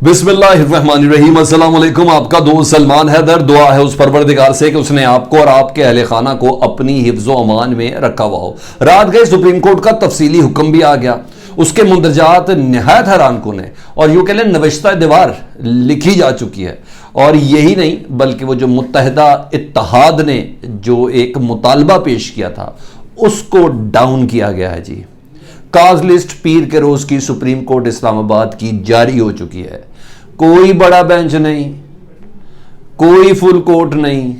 बिस्मिल्लाहिर्रहमानिर्रहीम। अस्सलाम वालेकुम। आपका दोस्त सलमान हैदर। दुआ है उस परवरदिगार से कि उसने आपको और आपके अहले खाना को अपनी हिफ्ज़ो अमान में रखा हुआ हो। रात गए सुप्रीम कोर्ट का तफसीली हुक्म भी आ गया, उसके मुंदरजात नहायत हैरान कुन है और यूं कह लें नविश्ता दीवार लिखी जा चुकी है। और यही नहीं बल्कि वो जो मुत्तहिदा इत्तेहाद ने जो एक मुतालबा पेश किया था उसको डाउन किया गया है जी। काज लिस्ट पीर के रोज की सुप्रीम कोर्ट इस्लामाबाद की जारी हो चुकी है। कोई बड़ा बेंच नहीं, कोई फुल कोर्ट नहीं।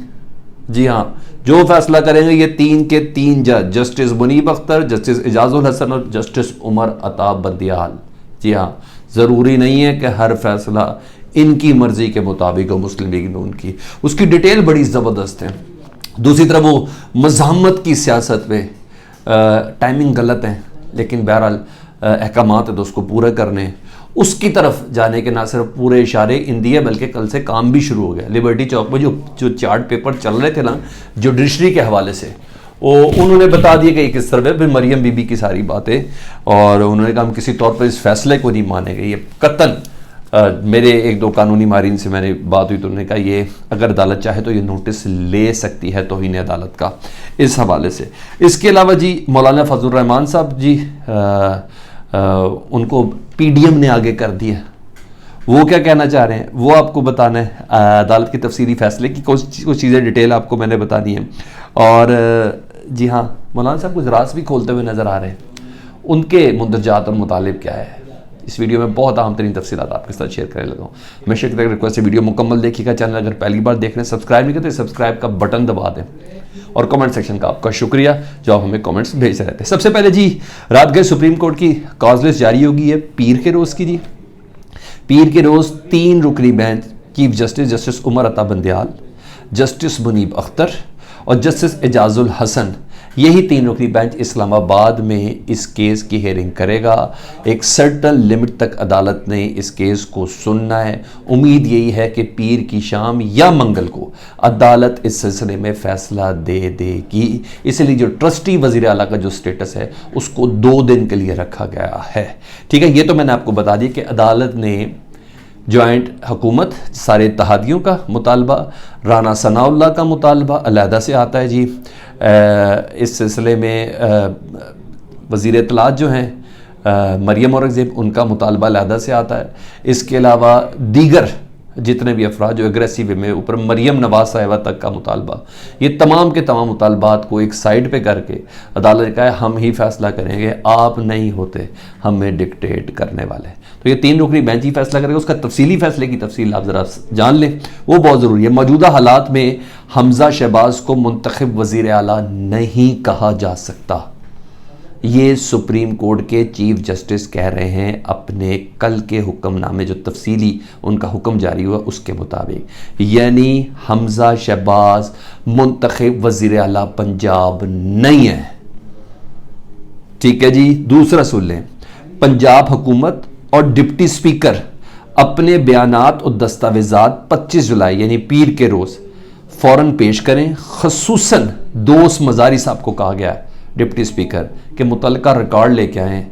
जी हां, जो फैसला करेंगे ये तीन के तीन जज, जस्टिस मुनीब अख्तर, जस्टिस एजाजुल हसन और जस्टिस उमर अता बंदियाल। जी हां, जरूरी नहीं है कि हर फैसला इनकी मर्जी के मुताबिक हो। मुस्लिम लीग नून की उसकी डिटेल बड़ी जबरदस्त है। दूसरी तरफ वो मज़ाहमत की सियासत में टाइमिंग गलत है, लेकिन बहरहाल अहकामात है तो उसको पूरा करने, उसकी तरफ जाने के ना सिर्फ पूरे इशारे इन दिए बल्कि कल से काम भी शुरू हो गया। लिबर्टी चौक में जो चार्ट पेपर चल रहे थे ना जुडिशरी के हवाले से, वो उन्होंने बता दिया कि किस तरह फिर मरियम बीबी की सारी बातें, और उन्होंने कहा हम किसी तौर पर इस फैसले को नहीं मानेंगे। ये कतन मेरे एक दो कानूनी माहिरीन से मैंने बात हुई तो उन्होंने कहा ये अगर अदालत चाहे तो ये नोटिस ले सकती है तौहीन अदालत का इस हवाले से। इसके अलावा जी मौलाना फजलुर रहमान साहब जी उनको पीडीएम ने आगे कर दिया। वो क्या कहना चाह रहे हैं वो आपको बताना है। अदालत के तफसीली फैसले की कुछ चीज़ें डिटेल आपको मैंने बतानी है। और जी हाँ, मौलाना साहब कुछ राज भी खोलते हुए नज़र आ रहे हैं। उनके मुंदरजात और मुतालिब क्या है इस वीडियो में बहुत अहम तरीन तफसीलात आपके साथ शेयर करने लगा हूँ। मैं शेख तक रिक्वेस्ट है वीडियो मुकम्मल देखिएगा। चैनल अगर पहली बार देख रहे हैं सब्सक्राइब नहीं करते सब्सक्राइब का बटन दबा दें, और कमेंट सेक्शन का आपका शुक्रिया जो आप हमें कमेंट्स भेजते रहते हैं। सबसे पहले जी रात गए सुप्रीम कोर्ट की कॉज लिस्ट जारी होगी है पीर के रोज़ की जी। पीर के रोज़ 3 रुकनी bench chief justice justice Umar Ata Bandial, justice Munib Akhtar और जस्टिस एजाजुल हसन, यही 3 रुकनी बेंच इस्लामाबाद में इस केस की हेयरिंग करेगा। एक सर्टन लिमिट तक अदालत ने इस केस को सुनना है। उम्मीद यही है कि पीर की शाम या मंगल को अदालत इस सिलसिले में फैसला दे देगी। इसलिए जो ट्रस्टी वज़ीर आला का जो स्टेटस है उसको 2 दिन के लिए रखा गया है। ठीक है, ये तो मैंने आपको बता दिया कि अदालत ने जॉइंट हुकूमत सारे इत्तेहादियों का मुतालबा, राना सनाउल्लाह का मुतालबा अलहदा से आता है जी। इस सिलसिले में वज़ीर इत्तलात जो हैं मरियम औरंगज़ेब, उनका मुतालबा अलहदा से आता है। इसके अलावा दीगर जितने भी अफराद जो एग्रेसिव में ऊपर मरियम नवाज साहिबा तक का मुतालबा, ये तमाम के तमाम मुतालबात को एक साइड पे करके अदालत ने कहा है हम ही फैसला करेंगे, आप नहीं होते हमें डिक्टेट करने वाले। तो ये 3 रुकनी बेंच ही फैसला करेगा। उसका तफसीली फैसले की तफसील आप ज़रा जान लें, वो बहुत ज़रूरी है। मौजूदा हालात में हमजा शहबाज को मुंतखब वज़ीर आला नहीं कहा जा सकता, ये सुप्रीम कोर्ट के चीफ जस्टिस कह रहे हैं अपने कल के हुक्मनामे जो तफसीली उनका हुक्म जारी हुआ उसके मुताबिक। यानी हमजा शहबाज मुंतखब वज़ीर आला पंजाब नहीं है। ठीक है जी। दूसरा सुन लें, पंजाब हुकूमत और डिप्टी स्पीकर अपने बयानात और दस्तावेजात 25 जुलाई यानी पीर के रोज़ फ़ौरन पेश करें। खसूसन दोस्त मजारी साहब को कहा गया है डिप्टी स्पीकर के मुतल्लिका रिकॉर्ड लेके आए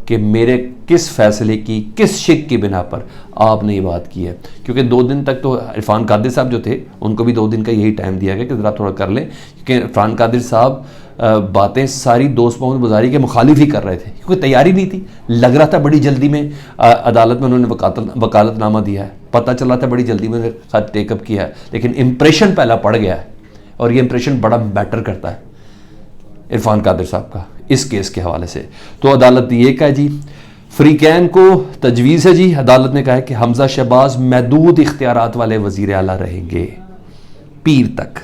कि मेरे किस फैसले की किस शिक की बिना पर आपने ये बात की है। क्योंकि 2 दिन तक तो इरफान कादिर साहब जो थे उनको भी 2 दिन का यही टाइम दिया गया कि ज़रा थोड़ा कर लें, क्योंकि इरफान कादिर साहब बातें सारी दोस्त मोहम्मद बुज़ारी के मुखालिफ ही कर रहे थे, क्योंकि तैयारी नहीं थी। लग रहा था बड़ी जल्दी में अदालत में उन्होंने वकालतनामा दिया है, पता चला था बड़ी जल्दी में खत टेकअप किया है, लेकिन इम्प्रेशन पहला पड़ गया है और ये इम्प्रेशन बड़ा मैटर करता है इरफान कादिर साहब का इस केस के हवाले से। तो अदालत ने यह कहा जी फ्रीकैन को तजवीज़ है जी। अदालत ने कहा है कि हमजा शहबाज महदूद इख्तियारात वाले वज़ीर आला रहेंगे पीर तक।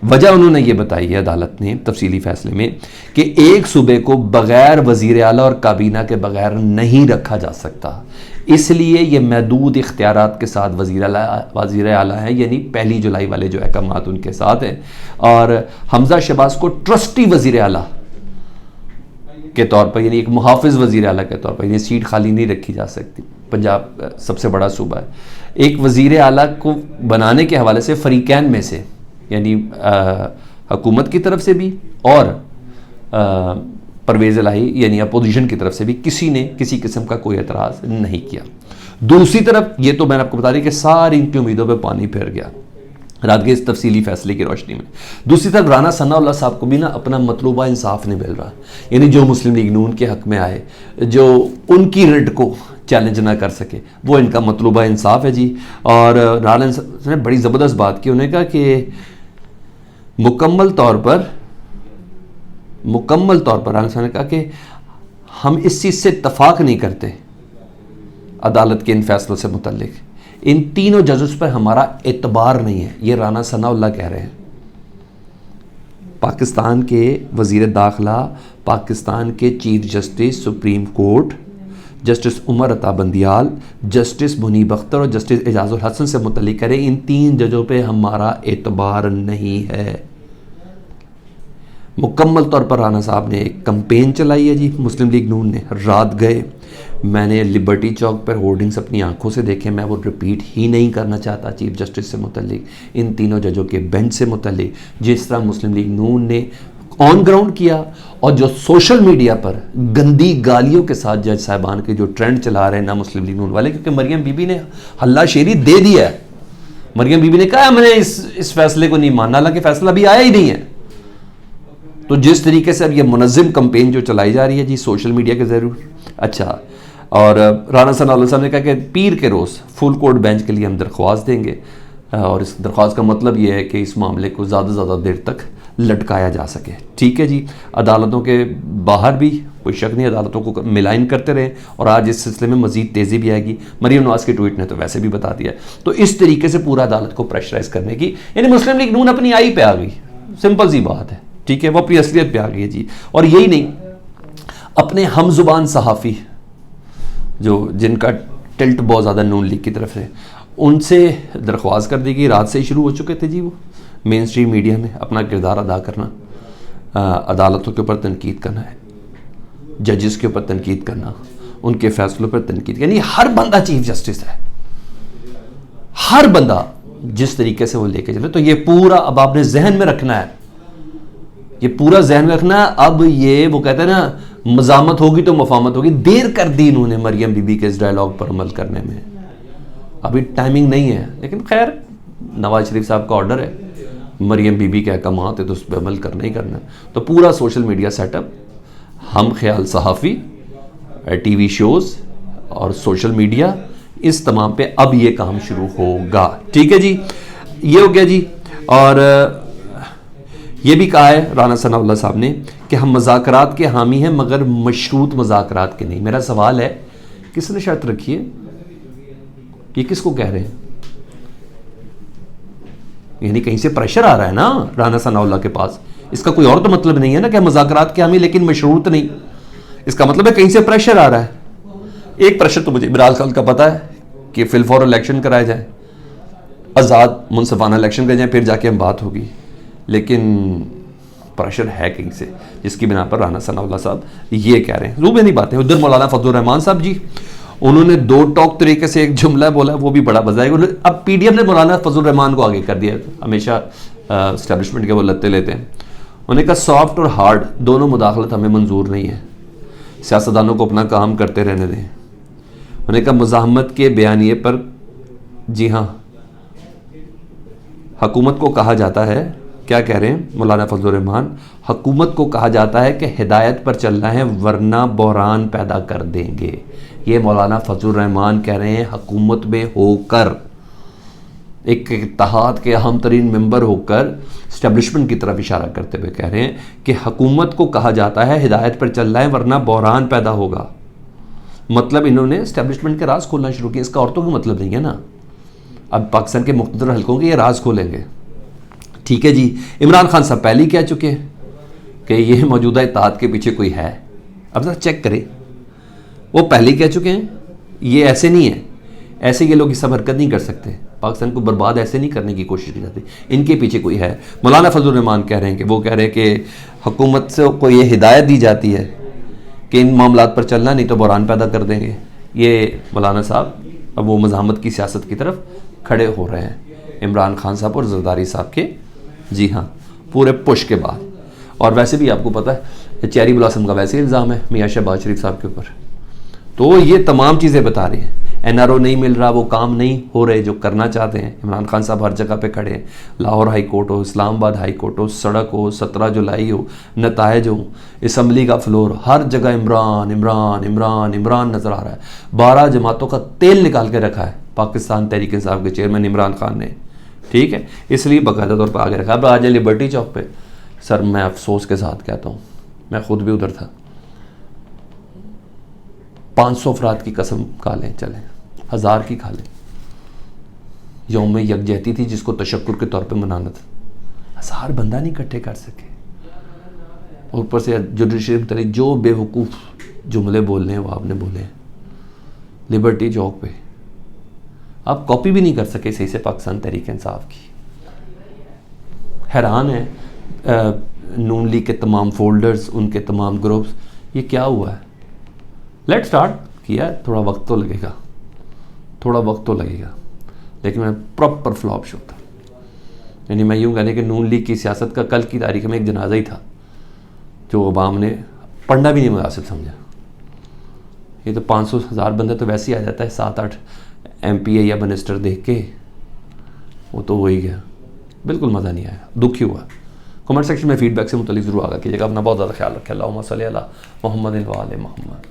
वजह उन्होंने ये बताई है अदालत ने तफसीली फैसले में कि एक सूबे को बग़ैर वज़ीर आला और काबीना के बग़ैर नहीं रखा जा सकता, इसलिए ये महदूद इख्तियारात के साथ वज़ीर आला है, यानी 1 जुलाई वाले जो अहकामात उनके साथ हैं। और हमजा शहबाज को ट्रस्टी वज़ीर आला के तौर पर यानी एक मुहाफ़िज़ वज़ीर आला के तौर पर, ये सीट खाली नहीं रखी जा सकती। पंजाब सबसे बड़ा सूबा है। एक वज़ीर आला को बनाने के हवाले से फ़रीक़ैन में से यानी हुकूमत की तरफ से भी और परवेज़ इलाही यानी अपोजिशन की तरफ से भी किसी ने किसी किस्म का कोई एतराज़ नहीं किया। दूसरी तरफ ये तो मैंने आपको बता दी कि सारी इनकी उम्मीदों पे पानी फिर गया रात के इस तफसीली फैसले की रोशनी में। दूसरी तरफ राना सनाउल्लाह साहब को भी ना अपना मतलूबा इंसाफ नहीं मिल रहा, यानी जो मुस्लिम लीग नून के हक में आए, जो उनकी रिट को चैलेंज ना कर सके, वो इनका मतलूबा इंसाफ है जी। और राना ने बड़ी ज़बरदस्त बात की, उन्होंने कहा कि मुकम्मल तौर पर राना साहब ने कहा कि हम इस चीज़ से इत्तफाक नहीं करते अदालत के इन फैसलों से मुतल्लिक, इन तीनों जजेस पर हमारा एतबार नहीं है, ये राना सनाउल्लाह कह रहे हैं। पाकिस्तान के वज़ीर दाखिला, पाकिस्तान के chief justice supreme court justice Umar Ata Bandial, justice Munib Akhtar और जस्टिस एजाजुल हसन से मुतल्लिक करें, इन तीन जजों पे हमारा एतबार नहीं है। मुकम्मल तौर पर राना साहब ने एक कंपेन चलाई है जी, मुस्लिम लीग नून ने। रात गए, मैंने लिबर्टी चौक पर होर्डिंग्स अपनी आंखों से देखे, मैं वो रिपीट ही नहीं करना चाहता। चीफ जस्टिस से मुतल्लिक, इन तीनों जजों के बेंच से मुतल्लिक जिस तरह मुस्लिम लीग नून ने ऑन ग्राउंड किया, और जो सोशल मीडिया पर गंदी गालियों के साथ जज साहबान के जो ट्रेंड चला रहे हैं ना मुस्लिम लीग नून वाले, क्योंकि मरियम बीबी ने हल्ला शेरी दे दिया है। मरियम बीबी ने कहा मैंने इस फैसले को नहीं मानना, हालांकि फैसला अभी आया ही नहीं है। तो जिस तरीके से अब ये मुनज़्ज़म कंपेन जो चलाई जा रही है जी सोशल मीडिया के ज़रूर, अच्छा। और राना सनाउल्लाह साहब ने कहा कि पीर के रोज़ फुल कोर्ट बेंच के लिए हम दरख्वास्त देंगे, और इस दरख्वास्त का मतलब ये है कि इस मामले को ज़्यादा से ज़्यादा देर तक लटकाया जा सके। ठीक है जी, अदालतों के बाहर भी कोई शक नहीं, अदालतों को मिलाइन करते रहें, और आज इस सिलसिले में मज़ीद तेज़ी भी आएगी। मरीम नवाज़ के ट्वीट ने तो वैसे भी बता दिया। तो इस तरीके से पूरा अदालत को प्रेशराइज करने की, यानी मुस्लिम लीग नून अपनी आई पे आ गई, सिंपल सी बात है। ठीक है, वो अपनी असलियत पे आ गई है जी। और यही नहीं, अपने हम जुबान सहाफ़ी जो जिनका टिल्ट बहुत ज़्यादा नून लीग की तरफ से, उनसे दरख्वास्त कर दी गई, रात से ही शुरू हो चुके थे जी वो मेन स्ट्रीम मीडिया में अपना किरदार अदा करना, अदालतों के ऊपर तनकीद करना है, जजेस के ऊपर तनकीद करना, उनके फैसलों पर तनकीद, यानी हर बंदा चीफ जस्टिस है, हर बंदा जिस तरीके से वो लेके चले। तो ये पूरा अब आपने जहन में रखना है, ये पूरा जहन में रखना है। अब ये वो कहते हैं ना, मजामत होगी तो मफामत होगी। देर कर दी इन्होंने मरियम बीबी के इस डायलॉग पर अमल करने में, अभी टाइमिंग नहीं है। लेकिन खैर, नवाज शरीफ साहब का ऑर्डर है, मरियम बीबी के अहकाम है तो उस पर अमल करना ही करना है। तो पूरा सोशल मीडिया सेटअप, हम ख्याल सहाफ़ी, टीवी शोज़ और सोशल मीडिया, इस तमाम पे अब ये काम शुरू होगा। ठीक है जी, ये हो गया जी। और ये भी कहा है राना सनाउल्लाह साहब ने कि हम मज़ाकरात के हामी हैं मगर मशरूत मज़ाकरात के नहीं। मेरा सवाल है, किसने शर्त रखी है? ये किसको कह रहे हैं? यानी कहीं से प्रेशर आ रहा है ना राना सनाउल्लाह के पास। इसका कोई और तो मतलब नहीं है ना कि मज़ाकरात के हामी लेकिन मशरूत नहीं। इसका मतलब है कहीं से प्रेशर आ रहा है। एक प्रेशर तो मुझे इमरान खान का पता है कि फिलफौर इलेक्शन कराए जाए, आज़ाद मुनसिफाना इलेक्शन कराए जाए, फिर जाके हम बात होगी। लेकिन प्रेशर है कहीं से, जिसकी बिना पर राना सनाउल्लाह साहब ये कह रहे हैं। ज़ूबेनी बात है। उधर मौलाना फजलुर रहमान साहब जी, उन्होंने दो टॉक तरीके से एक जुमला बोला, वो भी बड़ा बजाएगा। अब पीडीएम ने मौलाना फजलुर रहमान को आगे कर दिया, हमेशा एस्टेब्लिशमेंट के वो लत्ते लेते हैं। उन्होंने कहा सॉफ्ट और हार्ड दोनों मुदाखलत हमें मंजूर नहीं है, सियासतदानों को अपना काम करते रहने दें। उन्होंने कहा मुज़ाहमत के बयानिए पर, जी हाँ, हुकूमत को कहा जाता है, क्या कह रहे हैं मौलाना फजलुर रहमान, हुकूमत को कहा जाता है कि हिदायत पर चलना है वरना बहरान पैदा कर देंगे। ये मौलाना फजलुर रहमान कह रहे हैं, हुकूमत में होकर, एक इत्तेहाद के अहम तरीन मेंबर होकर इस्टेब्लिशमेंट की तरफ इशारा करते हुए कह रहे हैं कि हुकूमत को कहा जाता है हिदायत पर चलना है वरना बहरान पैदा होगा। मतलब इन्होंने इस्टेब्लिशमेंट के राज खोलना शुरू किया। इसका औरतों का मतलब नहीं है ना, अब पाकिस्तान के मुख्तलिफ हल्कों के ये राज खोलेंगे। ठीक है जी। इमरान खान साहब पहले ही कह चुके हैं कि ये मौजूदा इत्तेहाद के पीछे कोई है। अब जरा चेक करें, वो पहले ही कह चुके हैं, ये ऐसे नहीं है, ऐसे ये लोग ये सब हरकत नहीं कर सकते, पाकिस्तान को बर्बाद ऐसे नहीं करने की कोशिश की जाती, इनके पीछे कोई है। मौलाना फजलुर रहमान कह रहे हैं कि वो कह रहे हैं कि हुकूमत से को ये हिदायत दी जाती है कि इन मामलात पर चलना, नहीं तो बहरान पैदा कर देंगे। ये मौलाना साहब अब वो मज़ाहमत की सियासत की तरफ खड़े हो रहे हैं, इमरान खान साहब और जरदारी साहब के, जी हाँ, पूरे पुश के बाद। और वैसे भी आपको पता है चेरी ब्लॉसम का वैसे इल्ज़ाम है मियां शहबाज शरीफ साहब के ऊपर। तो ये तमाम चीज़ें बता रही हैं। NRO नहीं मिल रहा, वो काम नहीं हो रहे जो करना चाहते हैं। इमरान खान साहब हर जगह पे खड़े हैं, लाहौर हाई कोर्ट हो, इस्लामाबाद हाई कोर्ट हो, सड़क हो, 17 जुलाई हो, नतायज हो, असम्बली का फ्लोर, हर जगह इमरान इमरान इमरान इमरान नज़र आ रहा है। 12 जमातों का तेल निकाल के रखा है पाकिस्तान तहरीक इंसाफ के चेयरमैन इमरान खान ने, ठीक है, इसलिए बाकायदा तौर पर आगे रखा। अब आज लिबर्टी चौक पे, सर मैं अफसोस के साथ कहता हूँ, मैं खुद भी उधर था, 500 अफराद की कसम खा लें, चलें 1000 की खा लें, यौम यकजहती थी जिसको तशक्कुर के तौर पे मनाना था, 1000 बंदा नहीं इकट्ठे कर सके। और ऊपर से जुडिशरी में जो बेवकूफ़ जुमले बोलने हैं वो आपने बोले हैं लिबर्टी चौक पे, आप कॉपी भी नहीं कर सके सही से पाकिस्तान तहरीक इंसाफ की। हैरान है नून लीग के तमाम फोल्डर्स, उनके तमाम ग्रुप्स, ये क्या हुआ है? लेट स्टार्ट किया, थोड़ा वक्त तो लगेगा, थोड़ा वक्त तो लगेगा, लेकिन मैं प्रॉपर फ्लॉप शो था। यानी मैं यूँ कहने कि नून लीग की सियासत का कल की तारीख में एक जनाजा ही था जो अवाम ने पढ़ना भी नहीं मुनासिब समझा। ये तो 500,000 बंदे तो वैसे ही आ जाता है, 7-8 MP या मिनिस्टर देख के, वो तो हो ही गया, बिल्कुल मज़ा नहीं आया, दुखी हुआ। कमेंट सेक्शन में फीडबैक से मुतल्लिक ज़रूर आगा कीजिएगा। अपना बहुत ज़्यादा ख्याल रखें। अल्लाहुम्मा सल्ली अला मुहम्मद व आले मुहम्मद।